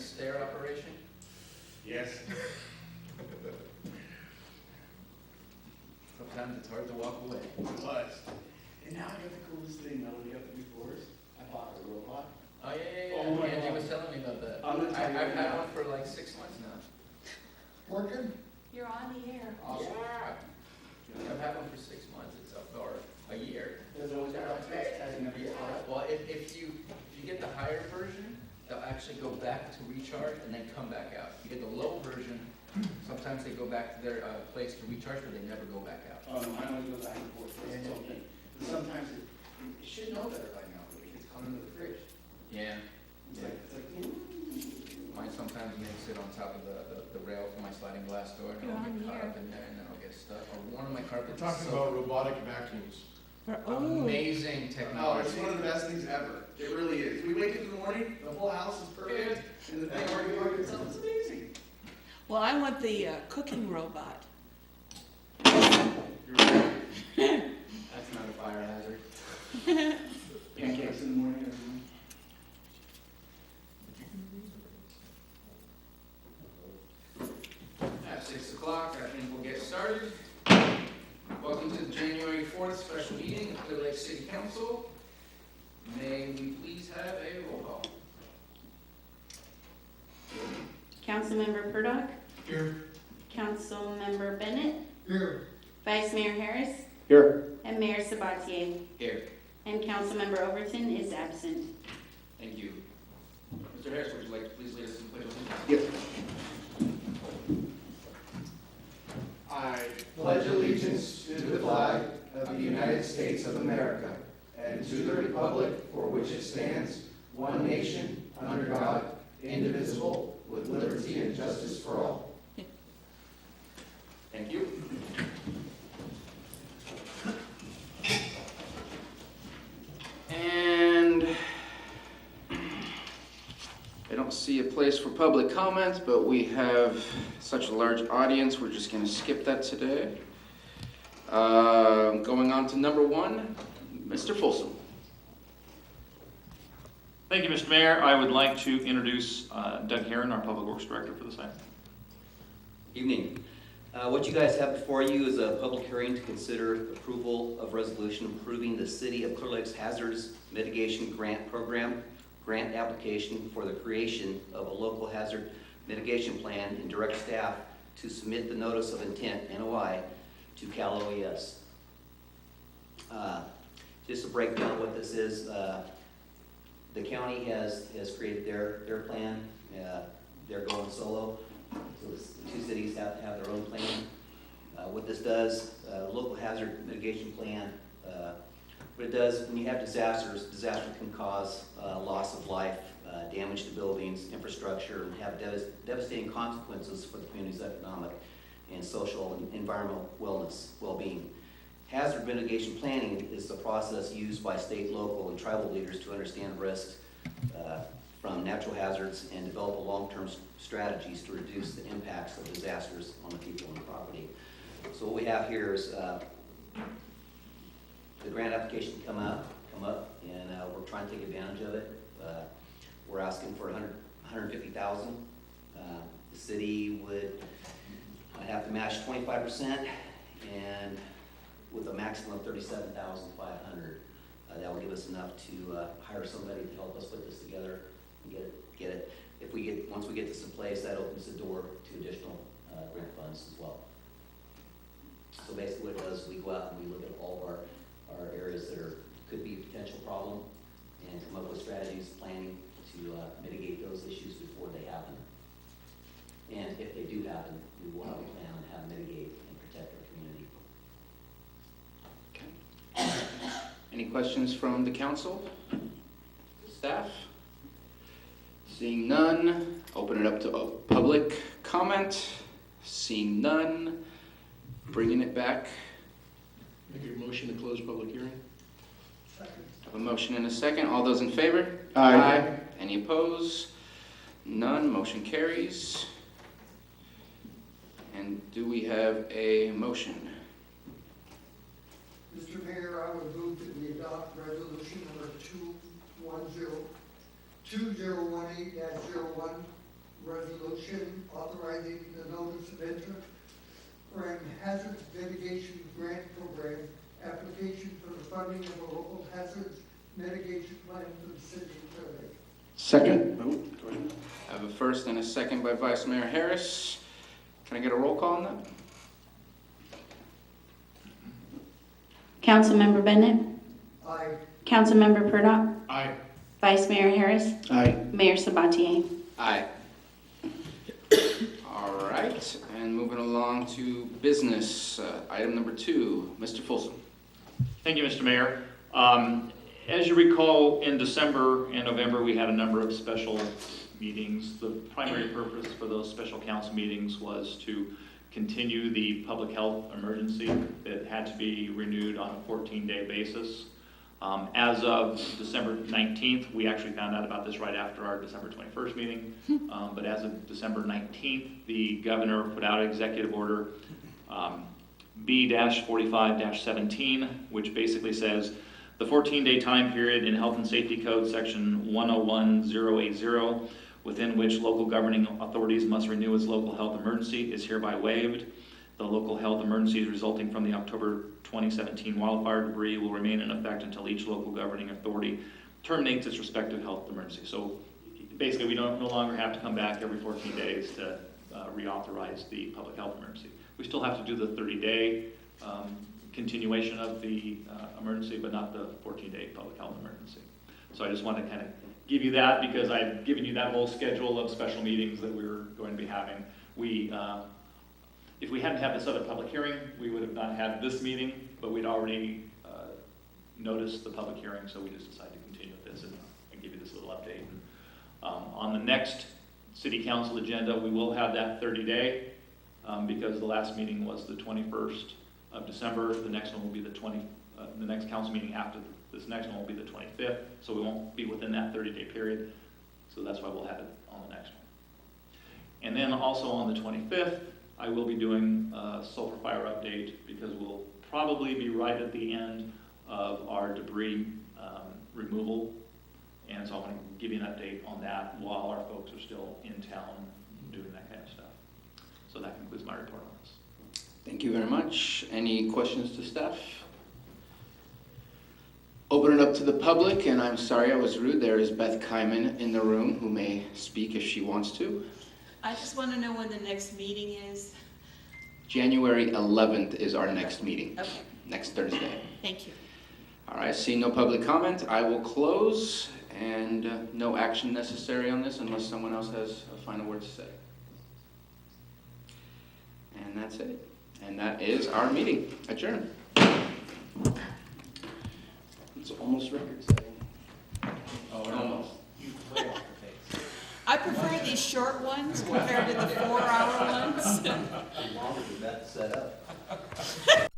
stair operation? Yes. Sometimes it's hard to walk away. It was. And now I got the coolest thing, now that we got the new floors, I bought a robot. Oh, yeah. Oh my Angie God. was telling me about that. I'm gonna tell you I've right had now. one for like 6 months now. Working? You're on the air. Awesome. Yeah. I've had one for 6 months, it's up, or a year. There's always got a text testing of your product. Well, if you get the higher version, they'll actually go back to recharge and then come back out. If you get the low version, sometimes they go back to their place to recharge, but they never go back out. Oh, no, I only go back and forth for something. Sometimes it should know better by now, but it's coming to the fridge. Yeah. It's like, Mine sometimes makes it on top of the rail for my sliding glass door, and You're I'll on get the caught air. up in there, and then I'll get stuck. Or one of my carpets We're talking is about robotic vacuums. amazing oh, technology. it's one of the best things ever. It really is. We wake up in the morning, the whole house is perfect, and the thing already works itself. It's amazing. Well, I want the cooking robot. You're right. That's not a fire hazard. Pancakes in the morning, everyone. At 6 o'clock, I think we'll get started. Welcome to the January 4th special meeting of Clearlake City Council. May we please have a roll call? Councilmember Purdock, Here. Councilmember Bennett, Here. Vice Mayor Harris, Here. and Mayor Sabatier. Here. And Councilmember Overton is absent. Thank you. Mr. Harris, would you like to please lead us in pledge of allegiance? Yes. I pledge allegiance to the flag of the United States of America and to the republic for which it stands, one nation, under God, indivisible, with liberty and justice for all. Thank you. And I don't see a place for public comment, but we have such a large audience, we're just going to skip that today. Going on to number 1, Mr. Folsom. Thank you, Mr. Mayor. I would like to introduce Doug Heron, our Public Works Director, for this item. Evening. What you guys have before you is a public hearing to consider approval of resolution approving the City of Clear Lake's Hazards Mitigation Grant Program grant application for the creation of a local hazard mitigation plan and direct staff to submit the notice of intent, NOI, to Cal OES. Just to break down what this is, the county has created their plan. They're going solo. So the 2 cities have to have their own plan. What this does, local hazard mitigation plan, what it does, when you have disasters, disaster can cause loss of life, damage to buildings, infrastructure, and have devastating consequences for the community's economic and social and environmental well-being. Hazard mitigation planning is the process used by state, local, and tribal leaders to understand risks from natural hazards and develop long-term strategies to reduce the impacts of disasters on the people and the property. So what we have here is the grant application come up, and we're trying to take advantage of it. We're asking for $150,000. The city would have to match 25%, and with a maximum of $37,500. That would give us enough to hire somebody to help us put this together and get it. Once we get this in place, that opens the door to additional grant funds as well. So basically what it does, we go out and we look at all of our areas that could be a potential problem and come up with strategies, planning to mitigate those issues before they happen. And if they do happen, we will have a plan on how to mitigate and protect our community. Any questions from the council? Staff? Seeing none, open it up to public comment. Seeing none, bringing it back. Make a motion to close public hearing. Have a motion and a second. All those in favor? Aye. Any opposed? None. Motion carries. And do we have a motion? Mr. Mayor, I would move that we adopt resolution number 2018-01, resolution authorizing the notice of interest for an hazard mitigation grant program application for the funding of a local hazards mitigation plan for the city of Clearlake. Second. Go ahead. I have a first and a second by Vice Mayor Harris. Can I get a roll call on that? Councilmember Bennett, Aye. Councilmember Purdock, Aye. Vice Mayor Harris, Aye. Mayor Sabatier. Aye. All right, and moving along to business, item number 2, Mr. Folsom. Thank you, Mr. Mayor. As you recall, in December and November, we had a number of special meetings. The primary purpose for those special council meetings was to continue the public health emergency that had to be renewed on a 14-day basis. As of December 19th, we actually found out about this right after our December 21st meeting, but as of December 19th, the governor put out Executive Order B-45-17, which basically says the 14-day time period in Health and Safety Code Section 101080, within which local governing authorities must renew its local health emergency, is hereby waived. The local health emergencies resulting from the October 2017 wildfire debris will remain in effect until each local governing authority terminates its respective health emergency. So basically, we no longer have to come back every 14 days to reauthorize the public health emergency. We still have to do the 30-day continuation of the emergency, but not the 14-day public health emergency. So I just want to kind of give you that because I've given you that whole schedule of special meetings that we were going to be having. If we hadn't had this other public hearing, we would have not had this meeting, but we'd already noticed the public hearing, so we just decided to continue with this and give you this little update. On the next city council agenda, we will have that 30-day because the last meeting was the 21st of December. The next one will be the next council meeting after this next one will be the 25th, so we won't be within that 30-day period. So that's why we'll have it on the next one. And then also on the 25th, I will be doing a sulfur fire update because we'll probably be right at the end of our debris removal. And so I want to give you an update on that while our folks are still in town doing that kind of stuff. So that concludes my report on this. Thank you very much. Any questions to staff? Open it up to the public, and I'm sorry I was rude. There is Beth Kyman in the room who may speak if she wants to. I just want to know when the next meeting is. January 11th is our next meeting, Okay, next Thursday. thank you. All right, seeing no public comment, I will close, and no action necessary on this unless someone else has a final word to say. And that's it. And that is our meeting. Adjourned. It's almost record-setting. Almost. I prefer these short ones compared to the 4-hour ones. The longer the bet set up.